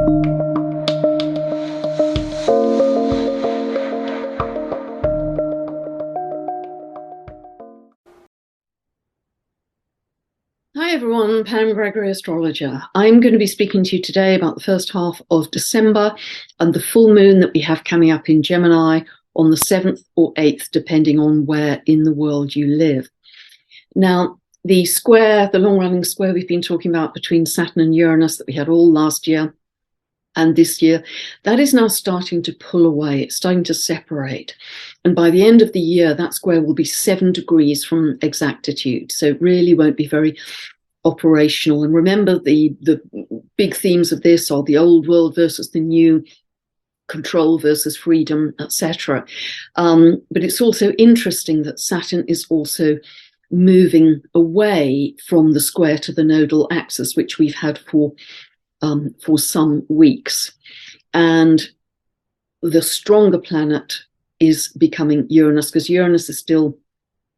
Hi everyone, Pam Gregory, astrologer. I'm going to be speaking to you today about the first half of December and the full moon that we have coming up in Gemini on the 7th or 8th, depending on where in the world you live. Now, the square, the long-running square we've been talking about between Saturn and Uranus that we had all last year and this year, that is now starting to pull away. It's starting to separate. And by the end of the year, that square will be 7 degrees from exactitude. So it really won't be very operational. And remember, the big themes of this are the old world versus the new, control versus freedom, etc. But it's also interesting that Saturn is also moving away from the square to the nodal axis, which we've had for some weeks. And the stronger planet is becoming Uranus, because Uranus is still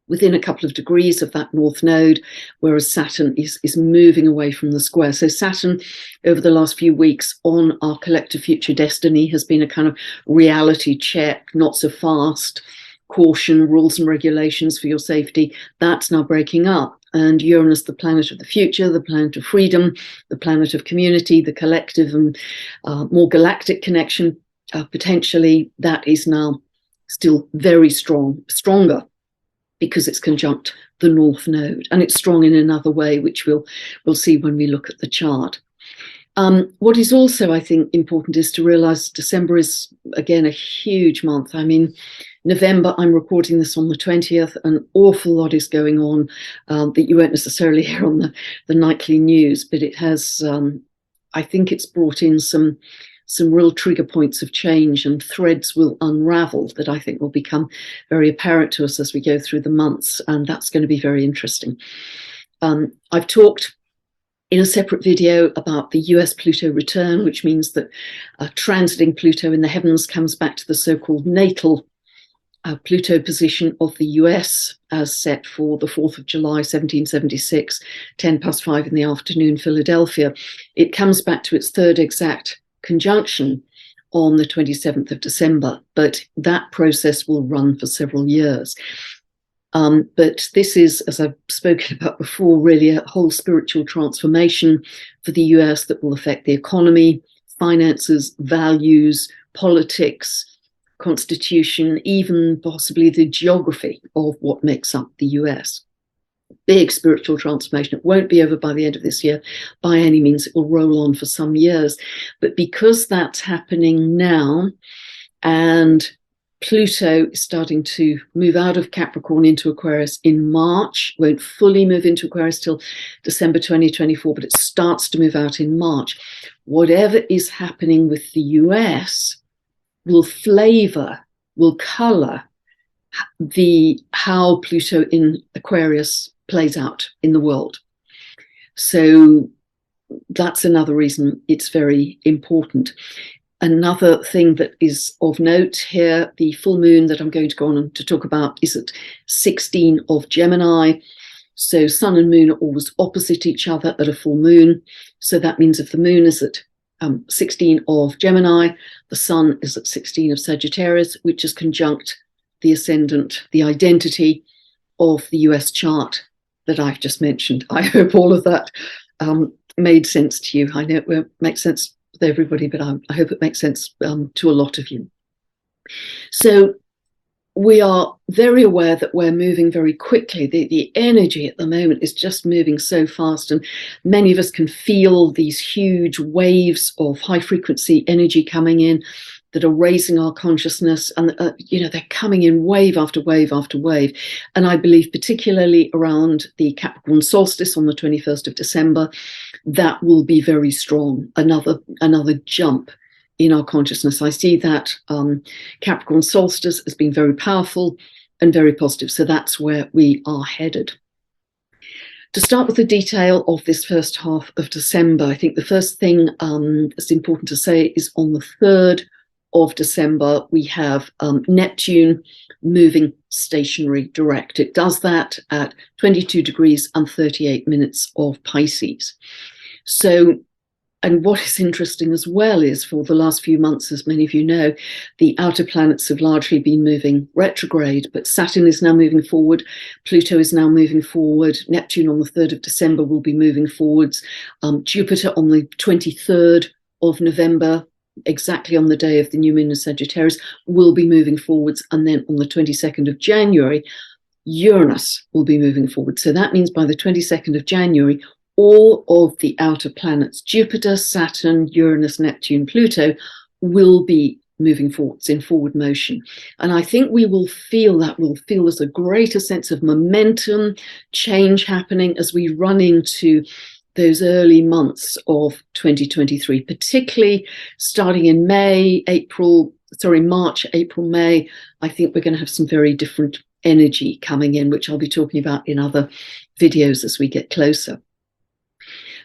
within a couple of degrees of that north node, whereas Saturn is moving away from the square. So Saturn, over the last few weeks on our collective future destiny, has been a kind of reality check, not so fast, caution, rules and regulations for your safety. That's now breaking up. And Uranus, the planet of the future, the planet of freedom, the planet of community, the collective and more galactic connection, potentially, that is now still very stronger, because it's conjunct the north node, and it's strong in another way, which we'll see when we look at the chart. What is also, I think, important is to realize December is, again, a huge month. I mean, November, I'm recording this on the 20th, an awful lot is going on that you won't necessarily hear on the nightly news, but it has, I think it's brought in some real trigger points of change, and threads will unravel that I think will become very apparent to us as we go through the months, and that's going to be very interesting. I've talked in a separate video about the US Pluto return, which means that transiting Pluto in the heavens comes back to the so-called natal Pluto position of the US, as set for the 4th of July 1776, 10:05 in the afternoon, Philadelphia. It comes back to its third exact conjunction on the 27th of December, but that process will run for several years. But this is, as I've spoken about before, really a whole spiritual transformation for the US that will affect the economy, finances, values, politics, constitution, even possibly the geography of what makes up the US. Big spiritual transformation. It won't be over by the end of this year by any means. It will roll on for some years. But because that's happening now, and Pluto is starting to move out of Capricorn into Aquarius in March, won't fully move into Aquarius till December 2024, but it starts to move out in March. Whatever is happening with the US will flavor, will color how Pluto in Aquarius plays out in the world. So that's another reason it's very important. Another thing that is of note here, the full moon that I'm going to go on to talk about is at 16 of Gemini. So sun and moon are always opposite each other at a full moon. So that means if the moon is at 16 of Gemini, the sun is at 16 of Sagittarius, which is conjunct the ascendant, the identity of the US chart that I've just mentioned. I hope all of that made sense to you. I know it won't make sense with everybody, but I hope it makes sense to a lot of you. So we are very aware that we're moving very quickly. The energy at the moment is just moving so fast, and many of us can feel these huge waves of high frequency energy coming in that are raising our consciousness, and they're coming in wave after wave after wave. And I believe particularly around the Capricorn solstice on the 21st of December, that will be very strong, another jump in our consciousness. I see that Capricorn solstice as being very powerful and very positive. So that's where we are headed. To start with the detail of this first half of December, I think the first thing that's important to say is on the 3rd of December, we have Neptune moving stationary direct. It does that at 22 degrees and 38 minutes of Pisces. So And what is interesting as well is, for the last few months, as many of you know, the outer planets have largely been moving retrograde, but Saturn is now moving forward, Pluto is now moving forward, Neptune on the 3rd of December will be moving forwards, Jupiter on the 23rd of November, exactly on the day of the new moon in Sagittarius, will be moving forwards, and then on the 22nd of January, Uranus will be moving forward. So that means by the 22nd of January, all of the outer planets, Jupiter, Saturn, Uranus, Neptune, Pluto, will be moving forwards in forward motion. And I think we will feel that. We'll feel there's a greater sense of momentum, change happening as we run into those early months of 2023, particularly starting in March, April, May. I think we're going to have some very different energy coming in, which I'll be talking about in other videos as we get closer.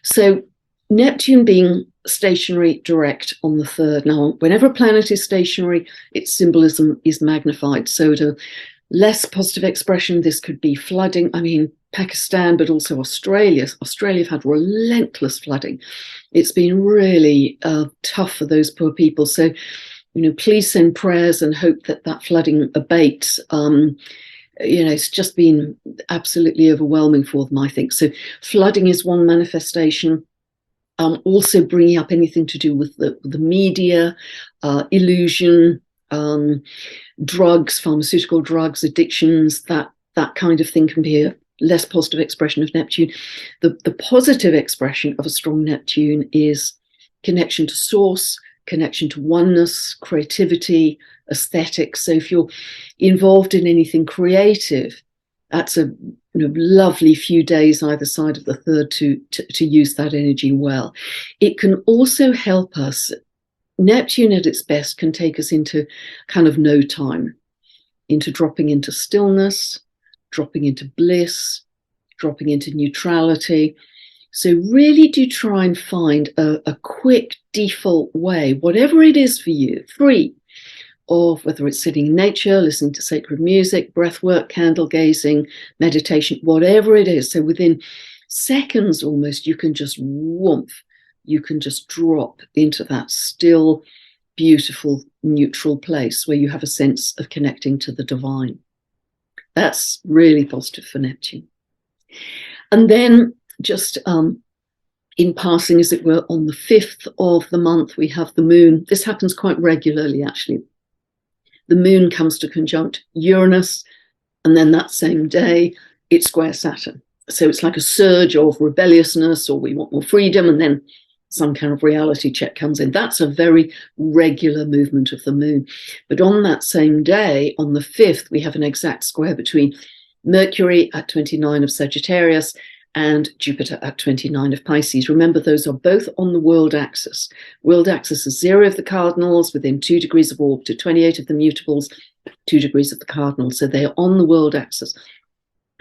So Neptune being stationary direct on the 3rd. Now, whenever a planet is stationary, its symbolism is magnified. So to less positive expression, this could be flooding. I mean, Pakistan, but also Australia. Australia have had relentless flooding. It's been really tough for those poor people. So, please send prayers and hope that that flooding abates. It's just been absolutely overwhelming for them, I think. So flooding is one manifestation. Also bringing up anything to do with the media, illusion, drugs, pharmaceutical drugs, addictions, that kind of thing can be a less positive expression of Neptune. The positive expression of a strong Neptune is connection to source, connection to oneness, creativity, aesthetics. So if you're involved in anything creative, that's a lovely few days either side of the 3rd to use that energy well. It can also help us. Neptune at its best can take us into kind of no time, into dropping into stillness, dropping into bliss, dropping into neutrality. So really do try and find a quick default way, whatever it is for you, free, of whether it's sitting in nature, listening to sacred music, breath work, candle gazing, meditation, whatever it is. So within seconds almost, you can just you can just drop into that still, beautiful, neutral place where you have a sense of connecting to the divine. That's really positive for Neptune. And then just in passing, as it were, on the 5th of the month, we have the moon. This happens quite regularly, actually. The moon comes to conjunct Uranus, and then that same day, it squares Saturn. So it's like a surge of rebelliousness, or we want more freedom, and then some kind of reality check comes in. That's a very regular movement of the moon. But on that same day, on the 5th, we have an exact square between Mercury at 29 of Sagittarius and Jupiter at 29 of Pisces. Remember, those are both on the world axis. World axis is 0 of the cardinals, within 2 degrees of orb, to 28 of the mutables, 2 degrees of the cardinals. So they are on the world axis.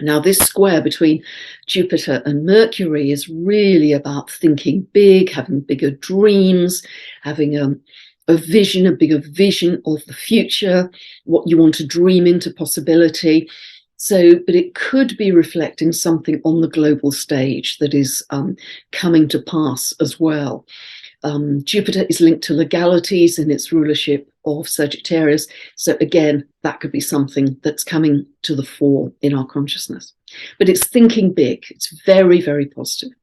Now, this square between Jupiter and Mercury is really about thinking big, having bigger dreams, having a vision, a bigger vision of the future, what you want to dream into possibility. So, but it could be reflecting something on the global stage that is coming to pass as well. Jupiter is linked to legalities in its rulership of Sagittarius. So again, that could be something that's coming to the fore in our consciousness. But it's thinking big. It's very, very positive.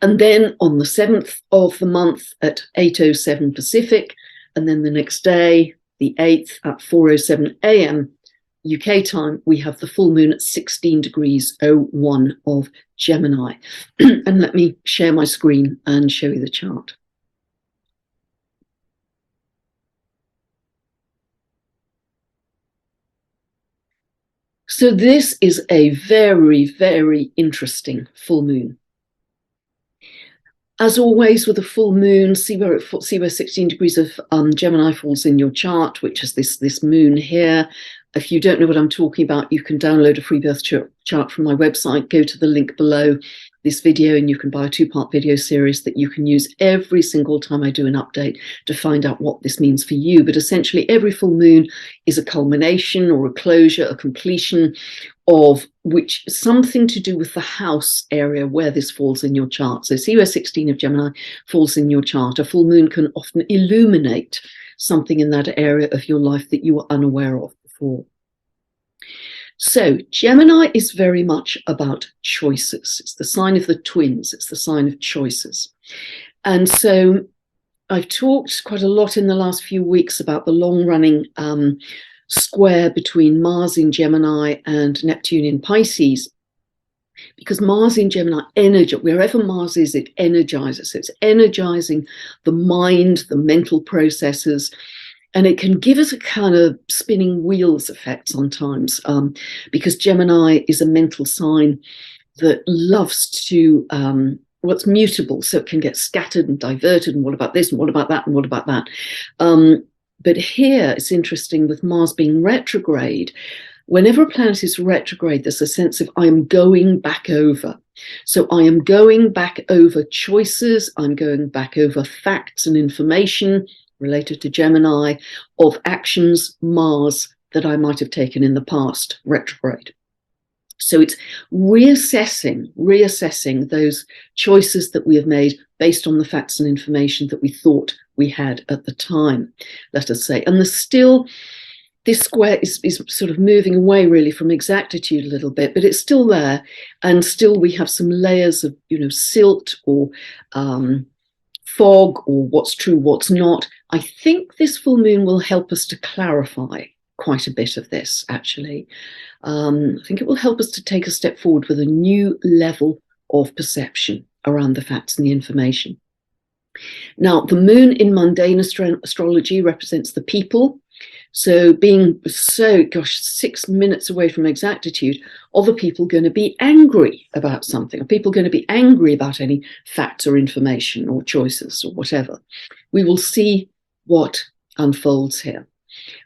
And then on the 7th of the month at 8:07 Pacific, and then the next day, the 8th at 4:07 a.m. UK time, we have the full moon at 16 degrees 01 of Gemini. And let me share my screen and show you the chart. So this is a very, very interesting full moon. As always with a full moon, see where 16 degrees of Gemini falls in your chart, which is this moon here. If you don't know what I'm talking about, you can download a free birth chart from my website. Go to the link below this video, and you can buy a 2-part video series that you can use every single time I do an update to find out what this means for you. But essentially, every full moon is a culmination or a closure, a completion of which something to do with the house area where this falls in your chart. So see where 16 of Gemini falls in your chart. A full moon can often illuminate something in that area of your life that you were unaware of before. So Gemini is very much about choices. It's the sign of the twins. It's the sign of choices. And so I've talked quite a lot in the last few weeks about the long-running square between Mars in Gemini and Neptune in Pisces, because Mars in Gemini, wherever Mars is, it energizes. So it's energizing the mind, the mental processes, and it can give us a kind of spinning wheels effect sometimes, because Gemini is a mental sign that loves to, what's mutable, so it can get scattered and diverted, and what about this, and what about that, and what about that. But here it's interesting with Mars being retrograde. Whenever a planet is retrograde, there's a sense of I'm going back over. So I am going back over choices, I'm going back over facts and information related to Gemini of actions, Mars, that I might have taken in the past, retrograde. So it's reassessing those choices that we have made based on the facts and information that we thought we had at the time, let us say. And this square is sort of moving away really from exactitude a little bit, but it's still there. And still we have some layers of, silt or fog, or what's true, what's not. I think this full moon will help us to clarify quite a bit of this, actually. I think it will help us to take a step forward with a new level of perception around the facts and the information. Now, the moon in mundane astrology represents the people. So being 6 minutes away from exactitude, are the people going to be angry about something? Are people going to be angry about any facts or information or choices or whatever? We will see what unfolds here.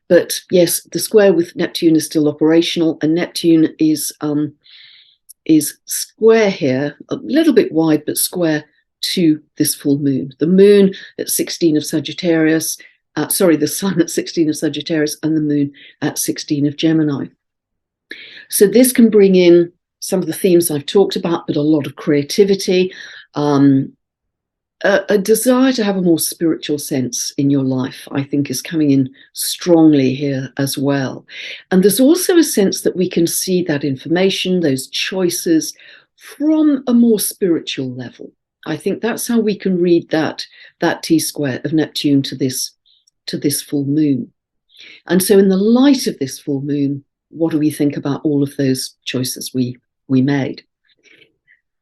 But yes, the square with Neptune is still operational, and Neptune is square here, a little bit wide, but square to this full moon. The moon at 16 of Sagittarius, the sun at 16 of Sagittarius and the moon at 16 of Gemini. So this can bring in some of the themes I've talked about, but a lot of creativity, a desire to have a more spiritual sense in your life, I think, is coming in strongly here as well. And there's also a sense that we can see that information, those choices, from a more spiritual level. I think that's how we can read that T-square of Neptune to this full moon. And so in the light of this full moon, what do we think about all of those choices we made?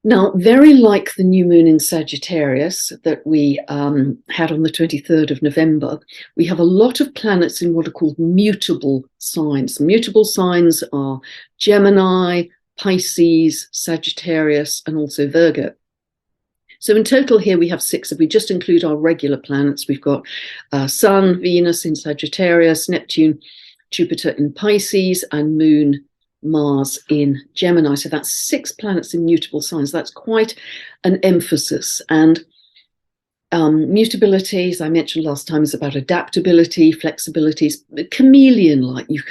Now, very like the new moon in Sagittarius that we had on the 23rd of November, we have a lot of planets in what are called mutable signs. Mutable signs are Gemini, Pisces, Sagittarius, and also Virgo. So in total here we have 6. If we just include our regular planets, we've got Sun, Venus in Sagittarius, Neptune, Jupiter in Pisces, and Moon, Mars in Gemini. So that's 6 planets in mutable signs. That's quite an emphasis. And mutability, as I mentioned last time, is about adaptability, flexibility, chameleon-like. You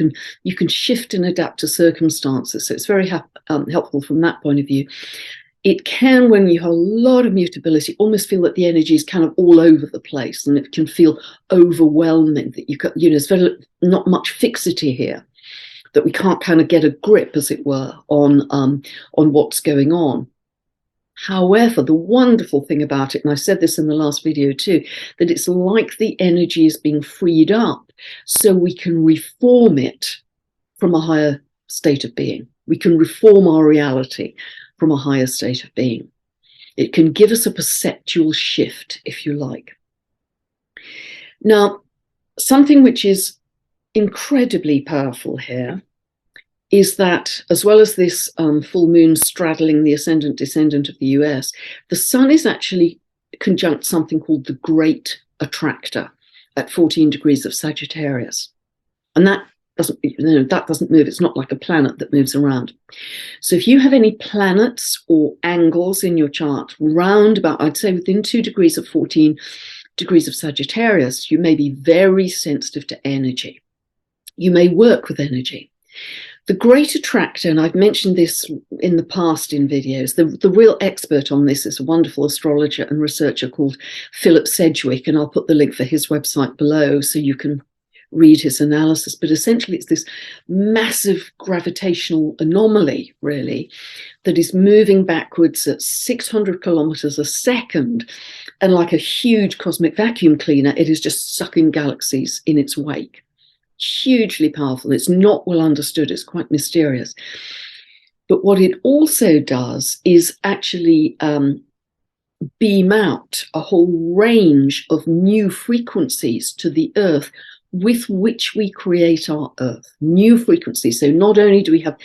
can shift and adapt to circumstances. So it's very helpful from that point of view. It can, when you have a lot of mutability, almost feel that the energy is kind of all over the place, and it can feel overwhelming, that there's not much fixity here, that we can't kind of get a grip, as it were, on what's going on. However, the wonderful thing about it, and I said this in the last video too, that it's like the energy is being freed up so we can reform it from a higher state of being. We can reform our reality from a higher state of being. It can give us a perceptual shift, if you like. Now, something which is incredibly powerful here is that, as well as this full moon straddling the ascendant-descendant of the US, the sun is actually conjunct something called the Great Attractor at 14 degrees of Sagittarius. And that that doesn't move. It's not like a planet that moves around. So if you have any planets or angles in your chart round about, I'd say within 2 degrees of 14 degrees of Sagittarius, you may be very sensitive to energy. You may work with energy. The great attractor, and I've mentioned this in the past in videos, the real expert on this is a wonderful astrologer and researcher called Philip Sedgwick, and I'll put the link for his website below so you can read his analysis. But essentially it's this massive gravitational anomaly, really, that is moving backwards at 600 kilometers a second, and like a huge cosmic vacuum cleaner, it is just sucking galaxies in its wake. Hugely powerful. It's not well understood. It's quite mysterious. But what it also does is actually beam out a whole range of new frequencies to the Earth with which we create our Earth. New frequencies. So not only do we have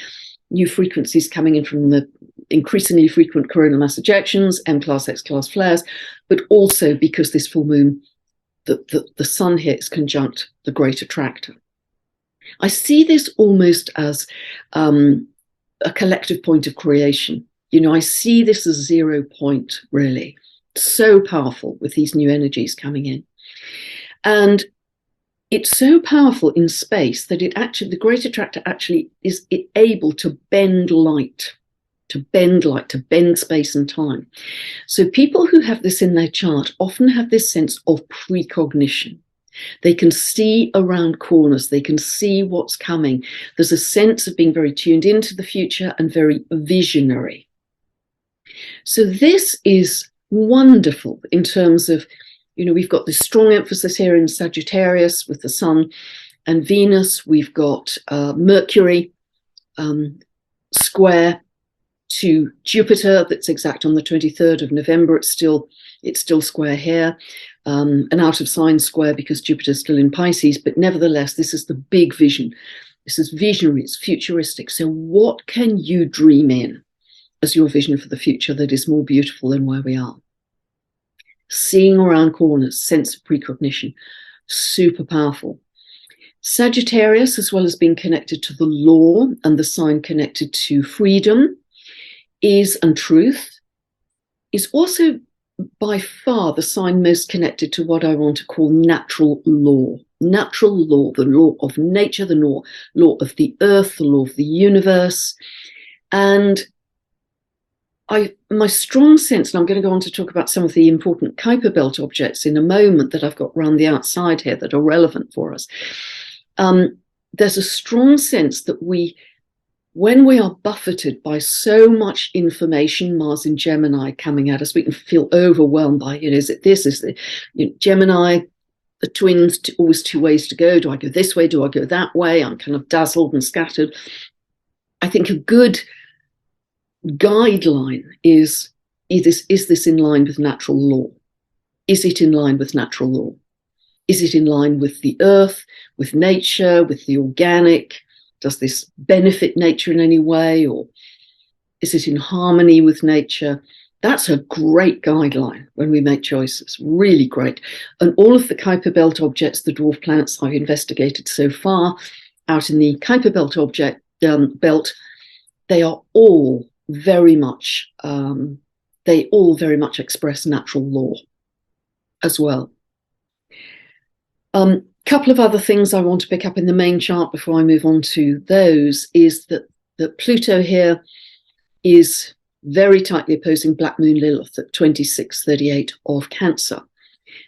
new frequencies coming in from the increasingly frequent coronal mass ejections, M-class, X-class flares, but also because this full moon, the sun here is conjunct the great attractor. I see this almost as a collective point of creation. You know, I see this as 0 point, really. So powerful with these new energies coming in. And it's so powerful in space that it actually, the great attractor actually is able to bend light, to bend space and time. So people who have this in their chart often have this sense of precognition. They can see around corners. They can see what's coming. There's a sense of being very tuned into the future and very visionary. So this is wonderful in terms of, you know, we've got this strong emphasis here in Sagittarius with the Sun and Venus. We've got Mercury square to Jupiter. That's exact on the 23rd of November. It's still square here. An out of sign square because Jupiter's still in Pisces, but nevertheless, this is the big vision. This is visionary, it's futuristic. So what can you dream in as your vision for the future that is more beautiful than where we are? Seeing around corners, sense of precognition, super powerful. Sagittarius, as well as being connected to the law and the sign connected to freedom and truth, is also by far the sign most connected to what I want to call natural law. Natural law, the law of nature, the law of the earth, the law of the universe. And my strong sense, and I'm going to go on to talk about some of the important Kuiper Belt objects in a moment that I've got around the outside here that are relevant for us. There's a strong sense that when we are buffeted by so much information, Mars in Gemini coming at us, we can feel overwhelmed by, you know, is it this, is the, you know, Gemini, the twins, always 2 ways to go. Do I go this way? Do I go that way? I'm kind of dazzled and scattered. I think a good guideline is this in line with natural law? Is it in line with natural law? Is it in line with the earth, with nature, with the organic? Does this benefit nature in any way, or is it in harmony with nature? That's a great guideline when we make choices, really great. And all of the Kuiper Belt objects, the dwarf planets I've investigated so far out in the Kuiper Belt object belt, they are all very much, express natural law as well. Couple of other things I want to pick up in the main chart before I move on to those is that Pluto here is very tightly opposing Black Moon Lilith at 2638 of Cancer.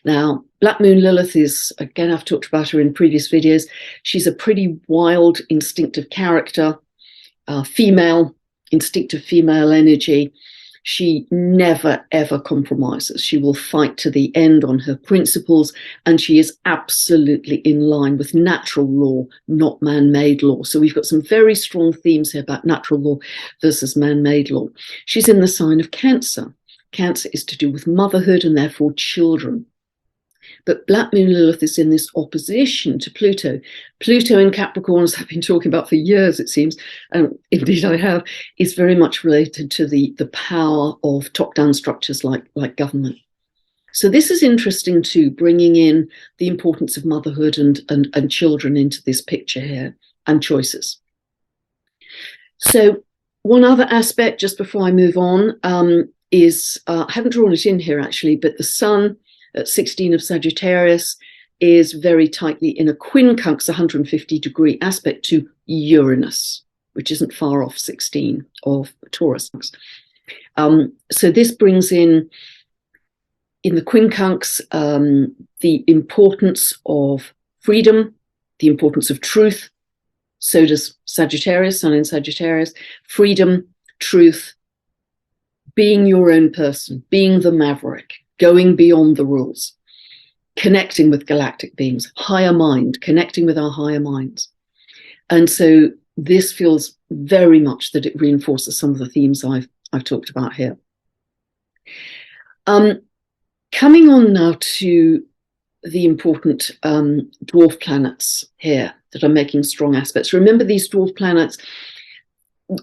Now, Black Moon Lilith is, again, I've talked about her in previous videos. She's a pretty wild, instinctive character, instinctive female energy. She never, ever compromises. She will fight to the end on her principles, and she is absolutely in line with natural law, not man-made law. So we've got some very strong themes here about natural law versus man-made law. She's in the sign of Cancer. Cancer is to do with motherhood and therefore children. But Black Moon Lilith is in this opposition to Pluto. Pluto in Capricorn, as I've been talking about for years, it seems, and indeed I have, is very much related to the power of top-down structures like government. So this is interesting too, bringing in the importance of motherhood and children into this picture here. and choices. So one other aspect, just before I move on, is, I haven't drawn it in here actually, but the sun at 16 of Sagittarius is very tightly in a quincunx 150-degree aspect to Uranus, which isn't far off 16 of Taurus. So this brings in the quincunx, the importance of freedom, the importance of truth. So does Sagittarius, sun in Sagittarius. Freedom, truth, being your own person, being the maverick, going beyond the rules, connecting with galactic beings, higher mind, connecting with our higher minds. And so this feels very much that it reinforces some of the themes I've talked about here. Coming on now to the important dwarf planets here that are making strong aspects. Remember, these dwarf planets,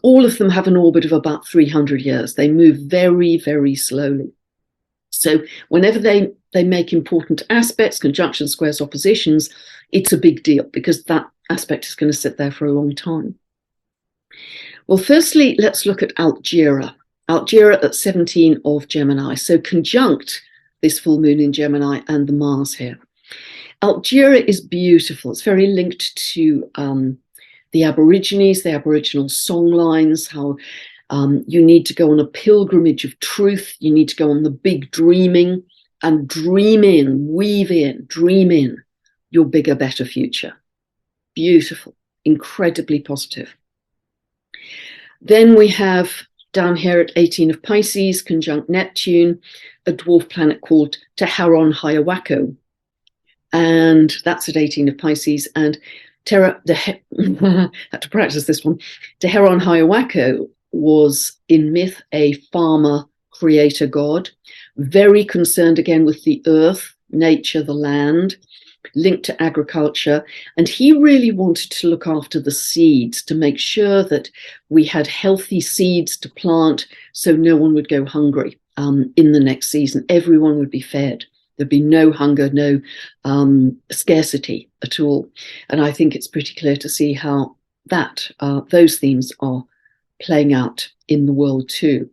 all of them have an orbit of about 300 years. They move very, very slowly. So whenever they make important aspects, conjunctions, squares, oppositions, it's a big deal because that aspect is going to sit there for a long time. Well, firstly, let's look at Algira. Algira at 17 of Gemini, so conjunct this full moon in Gemini and the Mars here. Algira is beautiful. It's very linked to the Aborigines, the Aboriginal songlines, how you need to go on a pilgrimage of truth. You need to go on the big dreaming and dream in, weave in, dream in your bigger, better future. Beautiful, incredibly positive. Then we have down here at 18 of Pisces, conjunct Neptune, a dwarf planet called Teheron Hayawako. And that's at 18 of Pisces. And had to practice this one. Teheron Hayawako was in myth a farmer creator god, very concerned again with the earth, nature, the land, linked to agriculture. And he really wanted to look after the seeds to make sure that we had healthy seeds to plant so no one would go hungry in the next season. Everyone would be fed. There'd be no hunger, no scarcity at all. And I think it's pretty clear to see how those themes are playing out in the world too.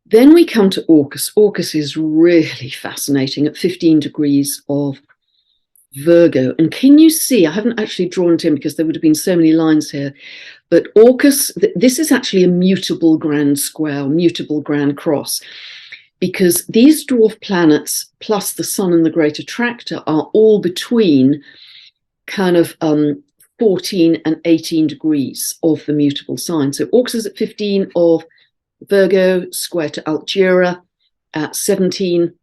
Then we come to Orcus. Orcus is really fascinating at 15 degrees of Virgo. And can you see, I haven't actually drawn it in because there would have been so many lines here, but Orcus, this is actually a mutable grand square, mutable grand cross, because these dwarf planets plus the sun and the great attractor are all between kind of 14 and 18 degrees of the mutable sign. So Orcus is at 15 of Virgo, square to Algira, at 17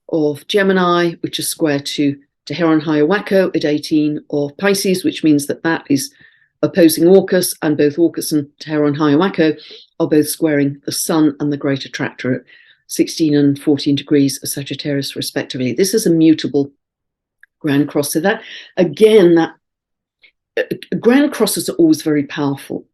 of Gemini, which is square to Teheron Hayawako at 18 of Pisces, which means that is opposing Orcus, and both Orcus and Teheron Hayawako are both squaring the sun and the great attractor at 16 and 14 degrees of Sagittarius respectively. This is a mutable grand cross. So that, again, that grand crosses are always very powerful,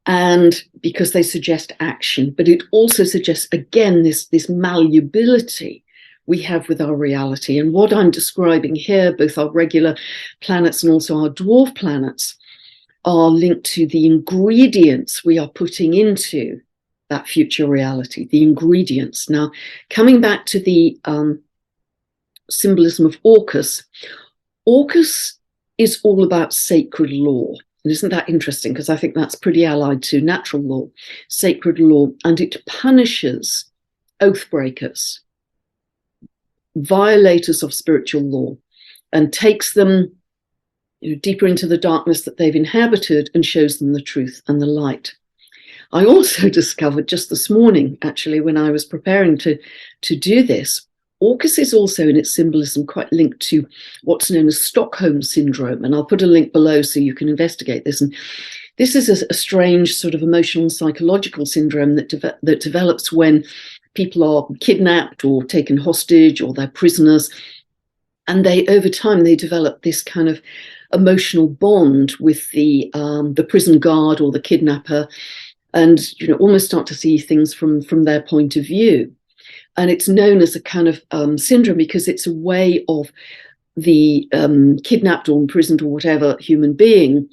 and because they suggest action, but it also suggests, again, this malleability we have with our reality. And what I'm describing here, both our regular planets and also our dwarf planets, are linked to the ingredients we are putting into that future reality, the ingredients. Now, coming back to the symbolism of Orcus, Orcus is all about sacred law. And isn't that interesting? Because I think that's pretty allied to natural law, sacred law, and it punishes oath breakers, violators of spiritual law, and takes them deeper into the darkness that they've inhabited and shows them the truth and the light. I also discovered just this morning, actually, when I was preparing to do this, Orcus is also in its symbolism quite linked to what's known as Stockholm syndrome. And I'll put a link below so you can investigate this. And this is a strange sort of emotional and psychological syndrome that develops when people are kidnapped or taken hostage or they're prisoners. And over time, they develop this kind of emotional bond with the prison guard or the kidnapper, and almost start to see things from their point of view. And it's known as a kind of syndrome because it's a way of the kidnapped or imprisoned or whatever human being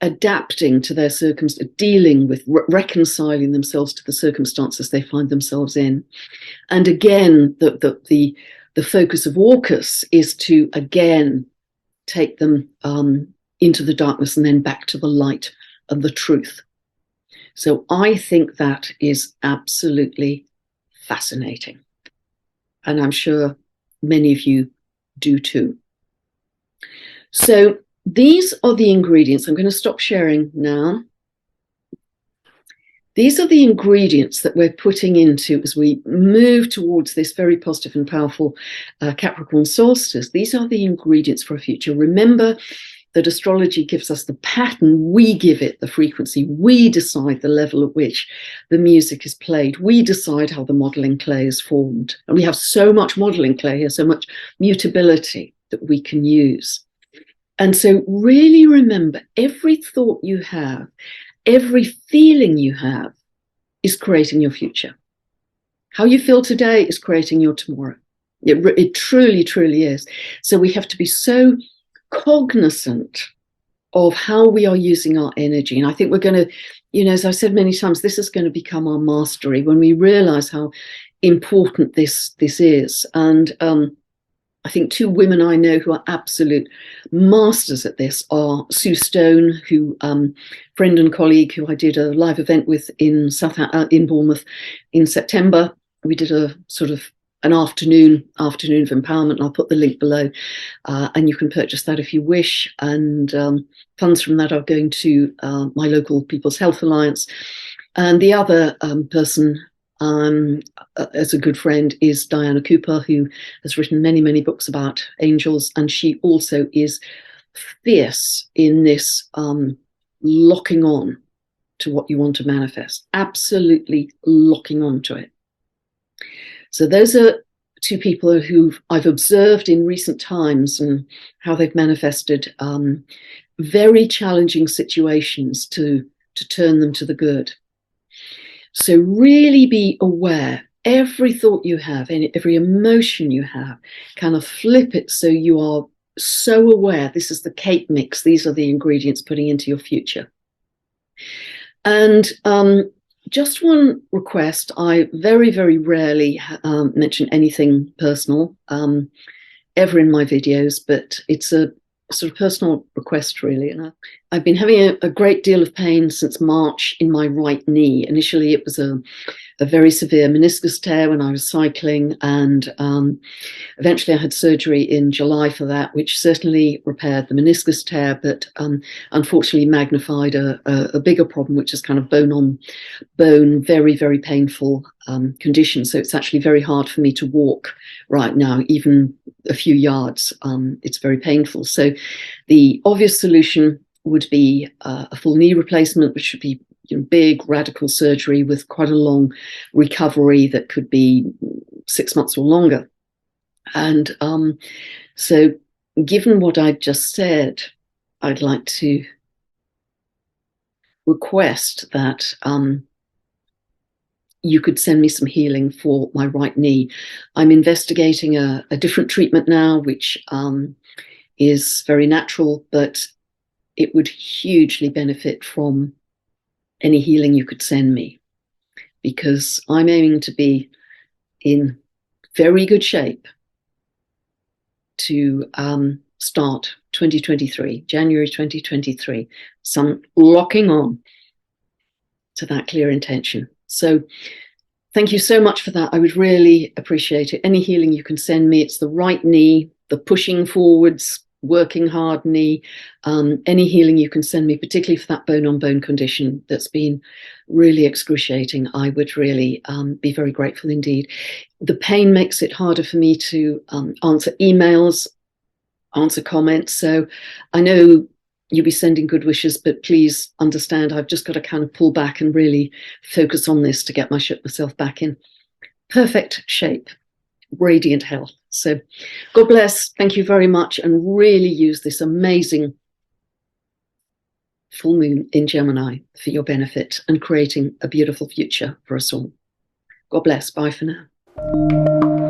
adapting to their circumstances, dealing with, reconciling themselves to the circumstances they find themselves in. And again, the focus of AUKUS is to, again, take them into the darkness and then back to the light of the truth. So I think that is absolutely fascinating. And I'm sure many of you do too. So these are the ingredients. I'm going to stop sharing now. These are the ingredients that we're putting into as we move towards this very positive and powerful Capricorn solstice. These are the ingredients for a future. Remember that astrology gives us the pattern, we give it the frequency, we decide the level at which the music is played, we decide how the modeling clay is formed. And we have so much modeling clay here, so much mutability that we can use. And so really remember, every thought you have, every feeling you have is creating your future. How you feel today is creating your tomorrow. It truly, truly is. So we have to be so cognizant of how we are using our energy. And I think we're going to, as I've said many times, this is going to become our mastery when we realize how important this is. And I think two women I know who are absolute masters at this are Sue Stone, who friend and colleague who I did a live event with in Bournemouth in September. We did a sort of an afternoon of empowerment, and I'll put the link below, and you can purchase that if you wish. And funds from that are going to my local People's Health Alliance. And the other person, as a good friend, is Diana Cooper, who has written many, many books about angels, and she also is fierce in this locking on to what you want to manifest, absolutely locking on to it. So those are two people who I've observed in recent times and how they've manifested very challenging situations to turn them to the good. So really be aware, every thought you have, every emotion you have, kind of flip it so you are so aware. This is the cake mix. These are the ingredients putting into your future. And just one request. I very, very rarely mention anything personal ever in my videos, but it's a sort of personal request, really. And I've been having a great deal of pain since March in my right knee. Initially, it was a very severe meniscus tear when I was cycling, and eventually I had surgery in July for that, which certainly repaired the meniscus tear, but unfortunately magnified a bigger problem, which is kind of bone on bone, very, very painful condition. So it's actually very hard for me to walk right now, even a few yards. It's very painful. So the obvious solution would be a full knee replacement, which would be big radical surgery with quite a long recovery that could be 6 months or longer. And so given what I just said, I'd like to request that you could send me some healing for my right knee. I'm investigating a different treatment now, which is very natural, but it would hugely benefit from any healing you could send me, because I'm aiming to be in very good shape to start 2023, January 2023. So I'm locking on to that clear intention. So thank you so much for that. I would really appreciate it. Any healing you can send me. It's the right knee, the pushing forwards, working hard knee. Any healing you can send me, particularly for that bone on bone condition that's been really excruciating, I would really be very grateful indeed. The pain makes it harder for me to answer emails, answer comments. So I know you'll be sending good wishes, but please understand I've just got to kind of pull back and really focus on this to get myself back in perfect shape, radiant health. So God bless, thank you very much, and really use this amazing full moon in Gemini for your benefit and creating a beautiful future for us all. God bless, bye for now.